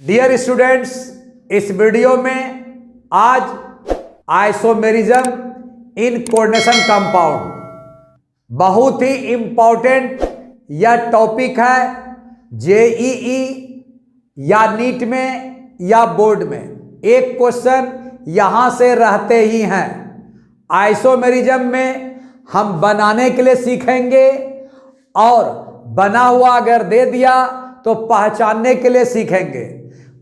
Dear students, इस video में आज आइसोमेरिज्म इन कोऑर्डिनेशन कंपाउंड बहुत ही इंपॉर्टेंट यह टॉपिक है। जेईई या नीट में या बोर्ड में एक क्वेश्चन यहां से रहते ही हैं। आइसोमेरिज्म में हम बनाने के लिए सीखेंगे और बना हुआ अगर दे दिया तो पहचानने के लिए सीखेंगे।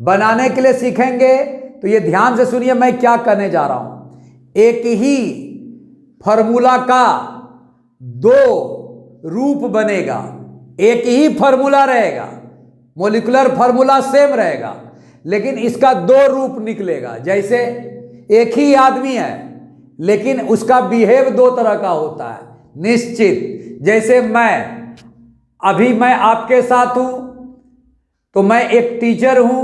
बनाने के लिए सीखेंगे तो ये ध्यान से सुनिए मैं क्या करने जा रहा हूं। एक ही फॉर्मूला का दो रूप बनेगा, एक ही फॉर्मूला रहेगा, मॉलिक्यूलर फॉर्मूला सेम रहेगा, लेकिन इसका दो रूप निकलेगा। जैसे एक ही आदमी है लेकिन उसका बिहेव दो तरह का होता है निश्चित। जैसे अभी मैं आपके साथ हूं तो मैं एक टीचर हूं।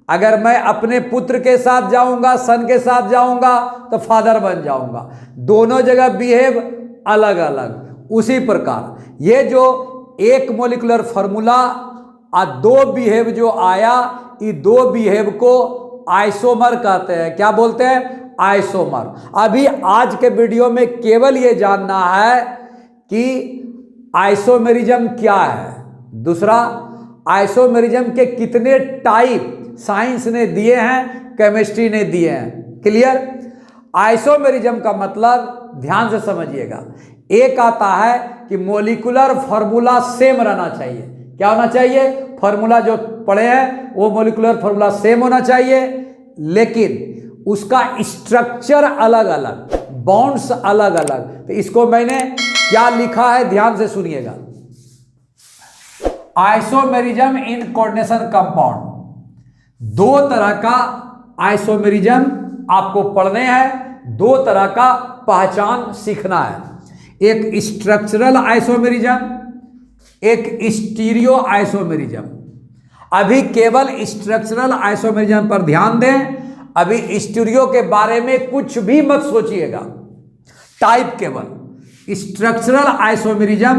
अगर मैं अपने पुत्र के साथ जाऊंगा, सन के साथ जाऊंगा तो फादर बन जाऊंगा। दोनों जगह बिहेव अलग अलग। उसी प्रकार ये जो एक मॉलिक्यूलर फार्मूला और दो बिहेव जो आया, ये दो बिहेव को आइसोमर कहते हैं। क्या बोलते हैं? आइसोमर। अभी आज के वीडियो में केवल ये जानना है कि आइसोमेरिज्म क्या है। दूसरा, आइसोमेरिज्म के कितने टाइप साइंस ने दिए हैं, केमिस्ट्री ने दिए हैं। क्लियर? आइसोमेरिज्म का मतलब ध्यान से समझिएगा, एक आता है कि मॉलिक्यूलर फार्मूला सेम रहना चाहिए। क्या होना चाहिए? फार्मूला जो पढ़े हैं वो मॉलिक्यूलर फार्मूला सेम होना चाहिए, लेकिन उसका स्ट्रक्चर अलग अलग, बॉन्ड्स अलग अलग। तो इसको मैंने क्या लिखा है ध्यान से सुनिएगा। आइसोमेरिज्म इन कोऑर्डिनेशन कंपाउंड, दो तरह का आइसोमेरिज्म आपको पढ़ने हैं, दो तरह का पहचान सीखना है। एक स्ट्रक्चरल आइसोमेरिज्म, एक स्टीरियो आइसोमेरिज्म। अभी केवल स्ट्रक्चरल आइसोमेरिज्म पर ध्यान दें। अभी स्टीरियो के बारे में कुछ भी मत सोचिएगा, टाइप केवल। स्ट्रक्चरल आइसोमेरिज्म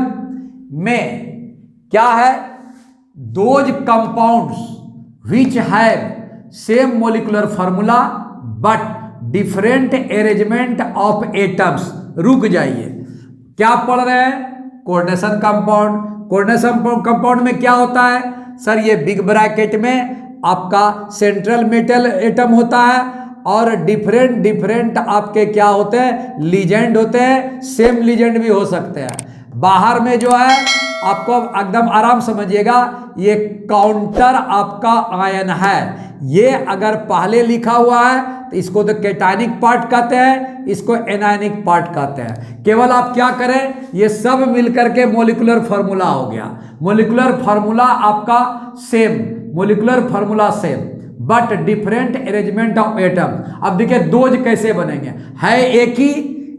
में क्या है? Those compounds which have same molecular formula but different arrangement of atoms। रुक जाइए, क्या पढ़ रहे हैं? Coordination compound. कोऑर्डिनेशन कंपाउंड में क्या होता है? सर ये बिग ब्रैकेट में आपका सेंट्रल मेटल एटम होता है और डिफरेंट आपके क्या होते हैं? लीजेंड होते हैं। सेम लीजेंड भी हो सकते हैं। बाहर में जो है आपको एकदम आराम समझिएगा, ये काउंटर आपका आयन है। ये अगर पहले लिखा हुआ है तो इसको तो कैटायनिक पार्ट कहते हैं, इसको एनायनिक पार्ट कहते हैं। केवल आप क्या करें, ये सब मिलकर के मॉलिक्यूलर फार्मूला हो गया। मॉलिक्यूलर फार्मूला आपका same, molecular formula same but different arrangement of atom. अब देखिए दोज कैसे बनेंगे, है एक ही,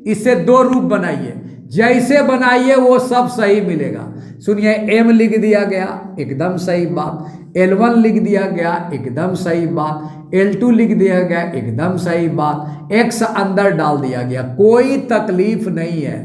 इससे दो रूप बनाइए। जैसे बनाइए वो सब सही मिलेगा। सुनिए, M लिख दिया गया, एकदम सही बात। L1 लिख दिया गया, एकदम सही बात। L2 लिख दिया गया, एकदम सही बात। X अंदर डाल दिया गया, कोई तकलीफ नहीं है।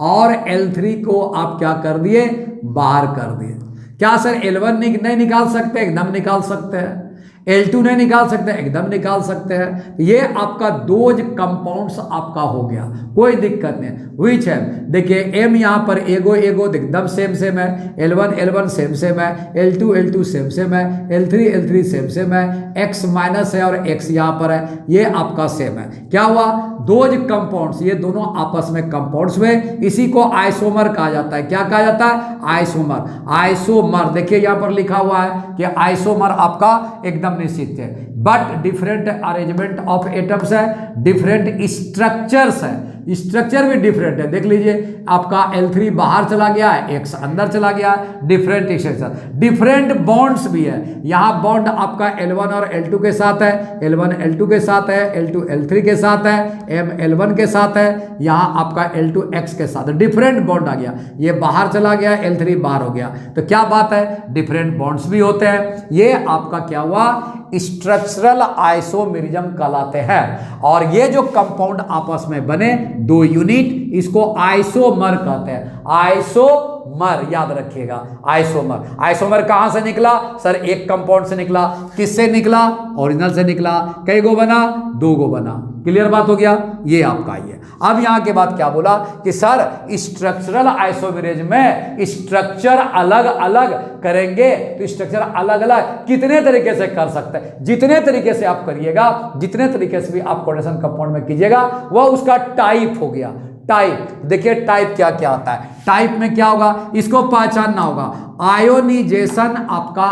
और L3 को आप क्या कर दिए? बाहर कर दिए। क्या सर L1 नहीं निकाल सकते? एकदम निकाल सकते हैं। L2 नहीं निकाल सकते? एकदम निकाल सकते हैं। ये आपका दोज कंपाउंड्स आपका हो गया, कोई दिक्कत नहीं। विच है, देखिए M यहाँ पर एगो एकदम सेम है। L1 सेम है। L2 सेम है। L3 सेम है। X माइनस है और X यहाँ पर है, ये आपका सेम है। क्या हुआ? दोज कंपाउंड्स, ये दोनों आपस में कंपाउंड्स हुए। इसी को आइसोमर कहा जाता है। क्या कहा जाता है? आइसोमर। आइसोमर देखिए यहाँ पर लिखा हुआ है कि आइसोमर आपका एकदम निश्चित है, but different arrangement of atoms है, डिफरेंट स्ट्रक्चर्स है। स्ट्रक्चर भी डिफरेंट है। देख लीजिए, आपका L3 बाहर चला गया है, X अंदर चला गया है। डिफरेंट स्ट्रक्चर, डिफरेंट बॉन्ड्स भी है। यहाँ बॉन्ड आपका L1 और L2 के साथ है, L1 L2 के साथ है, L2 L3 के साथ है, M L1 के साथ है, यहाँ आपका L2 X के साथ है। डिफरेंट बॉन्ड आ गया, ये बाहर चला गया, L3 बाहर हो गया। तो क्या बात है? डिफरेंट बॉन्ड्स भी होते हैं। ये आपका क्या हुआ? स्ट्रक्चरल आइसोमेरिज्म कहलाते हैं। और ये जो कंपाउंड आपस में बने दो यूनिट, इसको आइसोमर कहते हैं। आइसो आइसोमर, याद रखिएगा आइसोमर। आइसोमर कहां से निकला सर? एक कंपाउंड से निकला। किससे निकला? ओरिजिनल से निकला। कई गो बना? 2 गो बना। क्लियर बात हो गया? ये आपका ये। अब यहां के बाद क्या बोला कि सर स्ट्रक्चरल आइसोमेरेज में स्ट्रक्चर अलग अलग करेंगे, तो स्ट्रक्चर अलग अलग कितने तरीके से कर सकते हैं? जितने तरीके से आप करिएगा, जितने तरीके से भी आप कोऑर्डिनेशन कंपाउंड में कीजिएगा, वह उसका टाइप हो गया। टाइप देखिए, टाइप क्या क्या होता है? टाइप में क्या होगा, इसको पहचानना होगा। आयोनाइजेशन आपका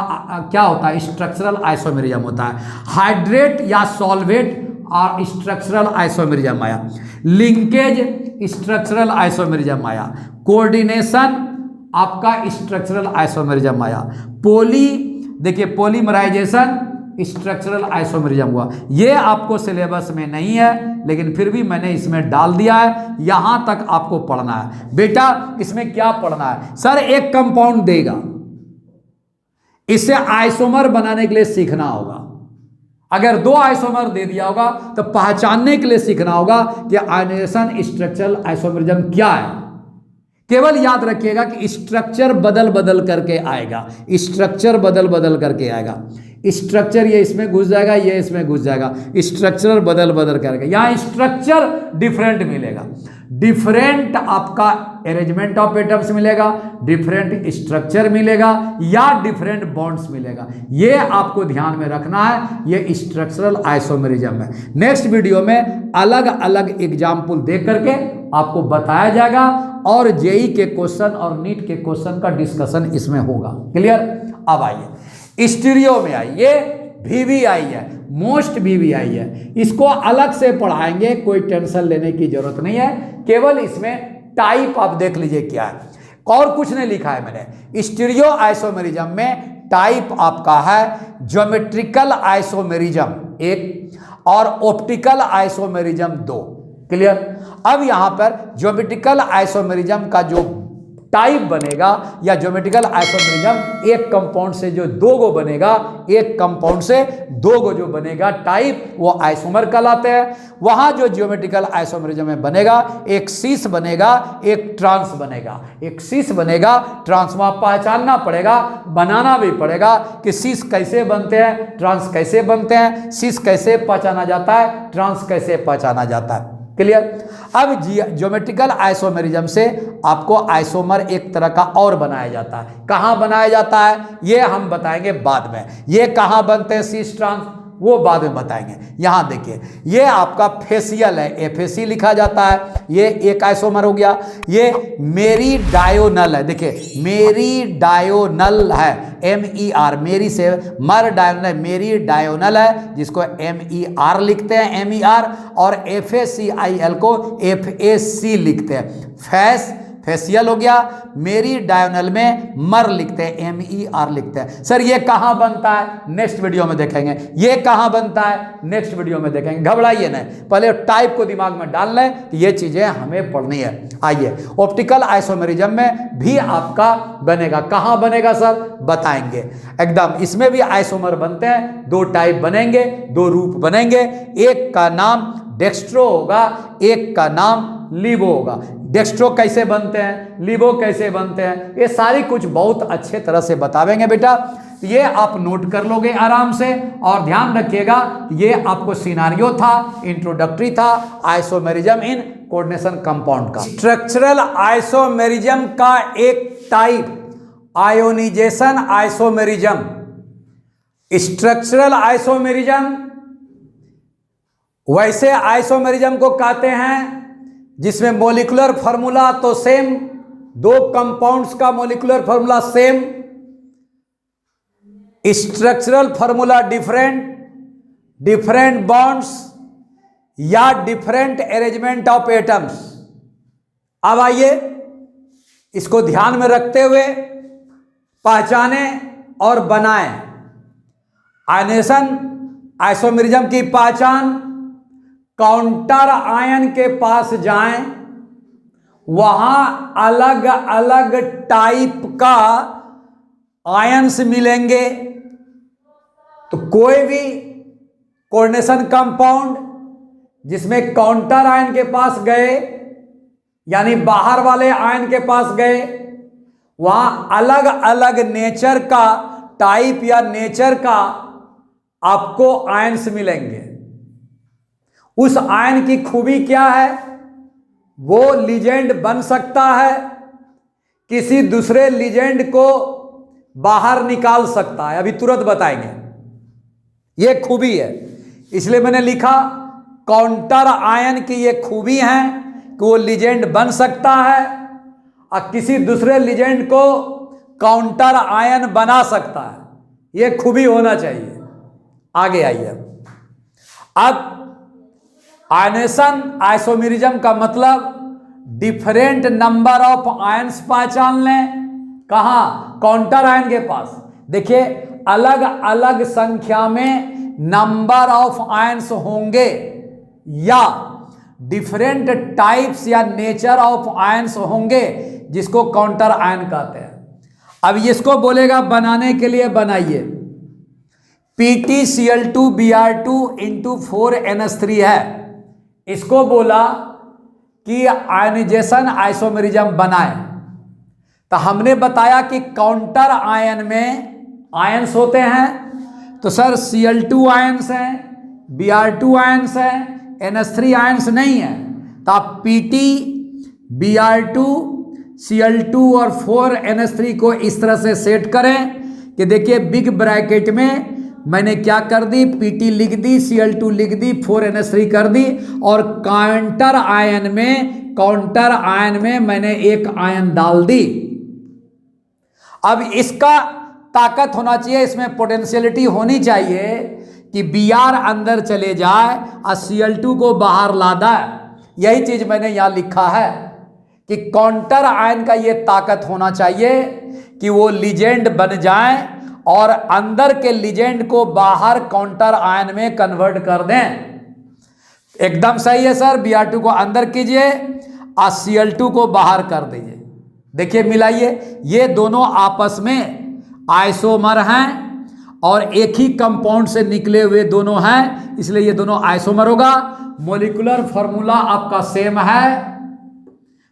क्या होता है? स्ट्रक्चरल आइसोमेरिज्म होता है। हाइड्रेट या सॉल्वेट और स्ट्रक्चरल आइसोमेरिज्म आया। लिंकेज स्ट्रक्चरल आइसोमेरिज्म आया। कोऑर्डिनेशन आपका स्ट्रक्चरल आइसोमेरिज्म आया। पॉली देखिए पॉलीमराइजेशन स्ट्रक्चरल आइसोमेरिज्म हुआ। ये आपको सिलेबस में नहीं है, लेकिन फिर भी मैंने इसमें डाल दिया है, यहां तक आपको पढ़ना है। बेटा इसमें क्या पढ़ना है सर? एक कंपाउंड देगा, इसे आइसोमर बनाने के लिए सीखना होगा। अगर 2 आइसोमर दे दिया होगा तो पहचानने के लिए सीखना होगा कि आयोनाइजेशन स्ट्रक्चरल आइसोमेरिज्म क्या है। केवल याद रखिएगा कि स्ट्रक्चर बदल बदल करके आएगा, स्ट्रक्चर बदल बदल करके आएगा। स्ट्रक्चर ये इसमें घुस जाएगा, ये इसमें घुस जाएगा, स्ट्रक्चर बदल बदल करके। यहां स्ट्रक्चर डिफरेंट मिलेगा, डिफरेंट आपका अरेंजमेंट ऑफ एटम्स मिलेगा, डिफरेंट स्ट्रक्चर मिलेगा या डिफरेंट बॉन्ड्स मिलेगा। ये आपको ध्यान में रखना है, ये स्ट्रक्चरल आइसोमेरिज्म है। नेक्स्ट वीडियो में अलग अलग एग्जाम्पल देख करके आपको बताया जाएगा और जेई के क्वेश्चन और नीट के क्वेश्चन का डिस्कशन इसमें होगा। क्लियर? अब आइए स्टीरियो में आइए, वीवीआई है, मोस्ट वीवीआई है, इसको अलग से पढ़ाएंगे, कोई टेंशन लेने की जरूरत नहीं है। केवल इसमें टाइप आप देख लीजिए क्या है, और कुछ नहीं लिखा है मैंने। स्टीरियो आइसोमेरिज्म में टाइप आपका है ज्योमेट्रिकल आइसोमेरिज्म 1 और ऑप्टिकल आइसोमेरिज्म 2। क्लियर? अब यहां पर ज्योमेट्रिकल आइसोमेरिज्म का जो टाइप बनेगा या ज्योमेट्रिकल आइसोमेरिज्म, एक कंपाउंड से जो 2 गो बनेगा, एक कंपाउंड से 2 गो जो बनेगा टाइप, वो आइसोमर कहलाते हैं। वहां जो ज्योमेट्रिकल आइसोमेरिज्म में बनेगा, एक सीस बनेगा, एक ट्रांस बनेगा। एक सीस बनेगा, ट्रांस में पहचानना पड़ेगा, बनाना भी पड़ेगा कि सीस कैसे बनते हैं, ट्रांस कैसे बनते हैं, सीस कैसे पहचाना जाता है, ट्रांस कैसे पहचाना जाता है। क्लियर? अब ज्योमेट्रिकल आइसोमेरिज्म से आपको आइसोमर एक तरह का और बनाया जाता है। कहां बनाया जाता है ये हम बताएंगे बाद में। ये कहां बनते हैं सीस ट्रांस, वो बाद में बताएंगे। यहां देखिए, ये आपका फेसियल है, एफएसी लिखा जाता है, ये एक आइसोमर हो गया। ये मेरीडायोनल है, देखिए मेरीडायोनल है, MER, मेरी से मर डायोनल, मेरीडायोनल है, जिसको MER लिखते हैं, MER, और FACIL को FAC लिखते हैं। फेसियल हो गया, मेरीडायोनल में मर लिखते हैं, MER लिखते हैं। सर ये कहां बनता है? नेक्स्ट वीडियो में देखेंगे। ये कहां बनता है? नेक्स्ट वीडियो में देखेंगे। घबराइए नहीं, पहले टाइप को दिमाग में डाल लें कि ये चीजें हमें पढ़नी है। आइए, ऑप्टिकल आइसोमेरिज्म में भी आपका बनेगा। कहां बनेगा सर? बताएंगे एकदम। इसमें भी आइसोमर बनते हैं, 2 टाइप बनेंगे, 2 रूप बनेंगे। एक का नाम डेक्स्ट्रो होगा, एक का नाम लिबो होगा। डेक्स्ट्रो कैसे बनते हैं, लिबो कैसे बनते हैं, ये सारी कुछ बहुत अच्छे तरह से बतावेंगे बेटा। ये आप नोट कर लोगे आराम से, और ध्यान रखिएगा ये आपको सिनारियो था, इंट्रोडक्टरी था आइसोमेरिज्म इन कोऑर्डिनेशन कंपाउंड का। स्ट्रक्चरल आइसोमेरिज्म का एक type ionisation isomerism. Structural isomerism वैसे आइसोमेरिज्म को कहते हैं जिसमें मोलिकुलर फार्मूला तो सेम, 2 कंपाउंड्स का molecular formula same, structural formula different, different bonds या डिफरेंट अरेंजमेंट ऑफ एटम्स। अब आइए इसको ध्यान में रखते हुए पहचाने और बनाएं। आयनेशन आइसोमेरिज्म की पहचान, काउंटर आयन के पास जाएं, वहां अलग अलग टाइप का आयन्स मिलेंगे। तो कोई भी कोऑर्डिनेशन कंपाउंड जिसमें काउंटर आयन के पास गए, यानी बाहर वाले आयन के पास गए, वहां अलग अलग नेचर का टाइप या नेचर का आपको आयन्स मिलेंगे। उस आयन की खूबी क्या है? वो लिजेंड बन सकता है, किसी दूसरे लिजेंड को बाहर निकाल सकता है। अभी तुरंत बताएंगे, ये खूबी है। इसलिए मैंने लिखा काउंटर आयन की ये खूबी है कि वो लिजेंड बन सकता है और किसी दूसरे लिजेंड को काउंटर आयन बना सकता है। ये खूबी होना चाहिए। आगे आइए। अब आयनेशन आइसोमेरिज्म का मतलब डिफरेंट नंबर ऑफ आयन्स पहचान लें। कहां? काउंटर आयन के पास। देखिए अलग अलग संख्या में नंबर ऑफ आयन्स होंगे या डिफरेंट टाइप्स या नेचर ऑफ आयन्स होंगे, जिसको काउंटर आयन कहते हैं। अब इसको बोलेगा बनाने के लिए बनाइए। PtCl2Br2 इंटू 4NH3 है। इसको बोला कि आयनाइजेशन आइसोमेरिज्म बनाए, तो हमने बताया कि काउंटर आयन में आयन्स होते हैं। तो सर Cl2 आयन्स हैं, Br2 आयन्स हैं, NH3 आयन्स नहीं है। तो आप Pt Br2 Cl2 और 4NH3 को इस तरह से सेट करें कि देखिए बिग ब्रैकेट में मैंने क्या कर दी, Pt लिख दी, Cl2 लिख दी, 4NH3 कर दी और काउंटर आयन में मैंने एक आयन डाल दी। अब इसका ताकत होना चाहिए, इसमें पोटेंशियलिटी होनी चाहिए कि Br अंदर चले जाए और Cl2 को बाहर ला दे। यही चीज मैंने यहां लिखा है कि काउंटर आयन का ये ताकत होना चाहिए कि वो लिजेंड बन जाए और अंदर के लिजेंड को बाहर काउंटर आयन में कन्वर्ट कर दें। एकदम सही है सर। Br2 को अंदर कीजिए और Cl2 को बाहर कर दीजिए। देखिए मिलाइए, ये दोनों आपस में आइसोमर हैं और एक ही कंपाउंड से निकले हुए दोनों हैं, इसलिए ये दोनों आइसोमर होगा। मॉलिक्यूलर फॉर्मूला आपका सेम है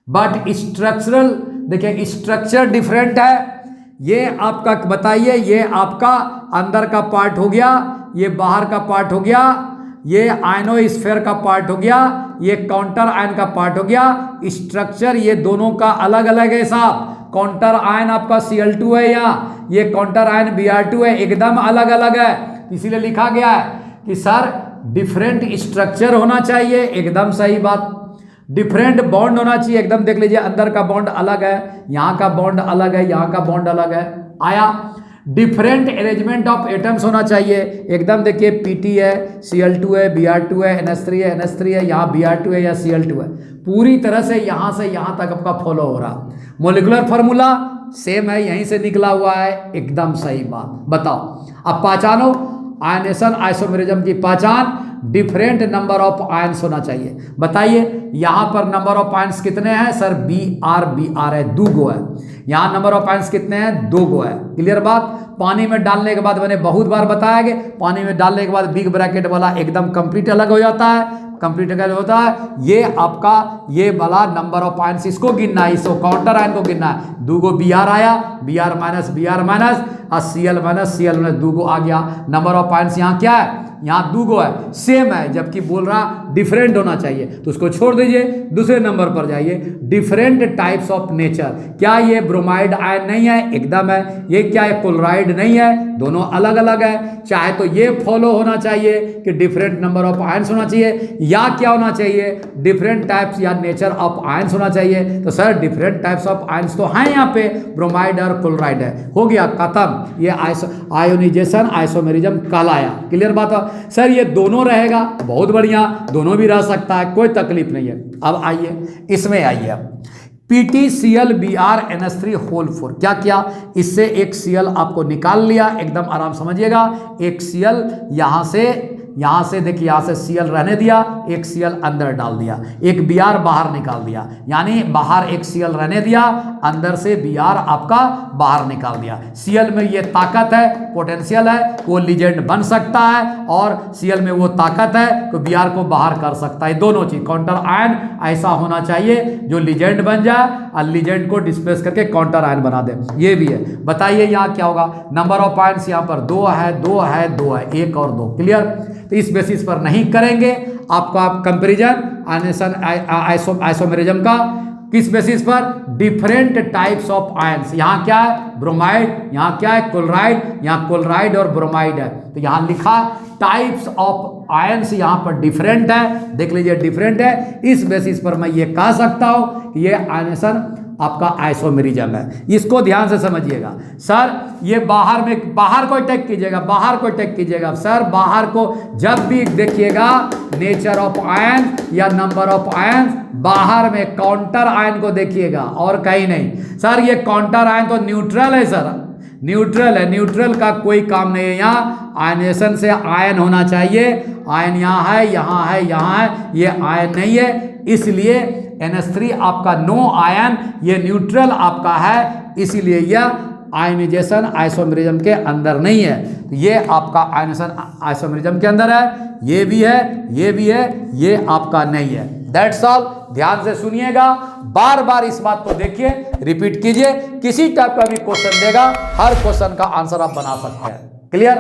बट स्ट्रक्चरल, देखिए स्ट्रक्चर डिफरेंट है। ये आपका बताइए, ये आपका अंदर का पार्ट हो गया, ये बाहर का पार्ट हो गया, ये आयनोस्फीयर का पार्ट हो गया, ये काउंटर आयन का पार्ट हो गया। स्ट्रक्चर ये दोनों का अलग अलग है साहब। काउंटर आयन आपका Cl2 है या ये काउंटर आयन Br2 है, एकदम अलग अलग है। इसीलिए लिखा गया है कि सर डिफरेंट स्ट्रक्चर होना चाहिए। एकदम सही बात। डिफरेंट बॉन्ड होना चाहिए। एकदम देख लीजिए, अंदर का बॉन्ड अलग है, यहाँ का बॉन्ड अलग है, यहाँ का बॉन्ड अलग है। आया। डिफरेंट अरेंजमेंट ऑफ एटम्स होना चाहिए। एकदम देखिए Pt है, Cl2 है, Br2 है, NH3 है, NH3 है, यहाँ Br2 है या Cl2 है। पूरी तरह से यहाँ से यहाँ तक आपका फॉलो हो रहा। मॉलिक्यूलर फार्मूला सेम है, यहीं से निकला हुआ है। एकदम सही बात। बताओ अब पहचानो आयनेशन आइसोमेरिज्म की पहचान। डिफरेंट नंबर ऑफ आयन्स होना चाहिए। बताइए यहां पर नंबर ऑफ आयन्स कितने हैं? सर Br है, 2 गो है। यहां नंबर ऑफ आयन्स कितने हैं? 2 गो है। क्लियर बात। पानी में डालने के बाद मैंने बहुत बार बताया कि पानी में डालने के बाद बिग ब्रैकेट वाला एकदम कंप्लीट अलग हो जाता है, कंप्लीट अलग होता है। ये आपका ये वाला नंबर ऑफ आयन्स इसको गिनना है, इसको काउंटर आयन को गिनना है। 2 गो Br आया, Br माइनस और Cl माइनस 2 गो आ गया। नंबर ऑफ आयन्स यहाँ क्या है? यहाँ 2 गो है, सेम है, जबकि बोल रहा डिफरेंट होना चाहिए, तो उसको छोड़ दीजिए, दूसरे नंबर पर जाइए। Different types of nature. क्या ये ब्रोमाइड आयन नहीं है? एकदम है। ये क्या है? क्लोराइड नहीं है, दोनों अलग अलग है। चाहे तो ये फॉलो होना चाहिए कि डिफरेंट नंबर ऑफ आयन्स होना चाहिए, या क्या होना चाहिए? डिफरेंट टाइप्स या नेचर ऑफ आयन्स होना चाहिए। तो sir different types of ions तो हैं यहाँ पे, ब्रोमाइड और क्लोराइड है। हो गया खत्म। ये आयोनाइजेशन आइसोमेरिज्म कहलाया। क्लियर बात है सर। ये दोनों रहेगा, बहुत बढ़िया, दोनों भी रह सकता है, कोई तकलीफ नहीं है। अब आइए इसमें आइए। अब PtCl2BrNH3 होल 4 क्या किया? इससे एक Cl आपको निकाल लिया। एकदम आराम समझिएगा। एक Cl यहाँ से यहां से देखिए, यहां से Cl रहने दिया, एक Cl अंदर डाल दिया, एक Br बाहर निकाल दिया, यानी बाहर एक Cl रहने दिया, अंदर से Br आपका बाहर निकाल दिया। Cl में ये ताकत है, पोटेंशियल है, वो लिजेंड बन सकता है, और Cl में वो ताकत है तो Br को बाहर कर सकता है। दोनों चीज, काउंटर आयन ऐसा होना चाहिए जो लिजेंड बन जाए और लिजेंड को डिस्प्लेस करके काउंटर आयन बना दे। ये भी है। बताइए यहाँ क्या होगा, नंबर ऑफ आयन्स यहाँ पर 2 है, 2 है, 2 है, 1 और 2। क्लियर? तो इस बेसिस पर नहीं करेंगे आपका कंपेरिजन आइसोमेरिज्म का। किस बेसिस पर? Different types of ions. यहाँ क्या है? ब्रोमाइड, यहाँ क्या है? क्लोराइड, यहाँ क्लोराइड और ब्रोमाइड है, तो यहाँ लिखा टाइप्स ऑफ आयन्स यहाँ पर डिफरेंट है। देख लीजिए डिफरेंट है, इस बेसिस पर मैं ये कह सकता हूं कि ये आयनेशन आपका आइसोमेरिज्म है। इसको ध्यान से समझिएगा। सर ये बाहर को टेक कीजिएगा, बाहर को टेक कीजिएगा। सर बाहर को जब भी देखिएगा नेचर ऑफ आयन या नंबर ऑफ आयन, बाहर में काउंटर आयन को देखिएगा और कहीं नहीं। सर ये काउंटर आयन तो न्यूट्रल है, सर न्यूट्रल है, न्यूट्रल का कोई काम नहीं है। यहाँ आयनेशन से आयन होना चाहिए, आयन यहाँ है, यहाँ है, यहाँ है, ये आयन नहीं है, इसलिए NH3 आपका नो आयन, ये न्यूट्रल आपका है, इसीलिए यह आयनाइजेशन आइसोमेरिज्म के अंदर नहीं है। तो ये आपका आयनाइजेशन आइसोमेरिज्म के अंदर है, ये भी है, ये भी है, ये आपका नहीं है। That's all. ध्यान से सुनिएगा, बार बार इस बात को देखिए, रिपीट कीजिए। किसी टाइप का भी क्वेश्चन देगा, हर क्वेश्चन का आंसर आप बना सकते हैं। क्लियर?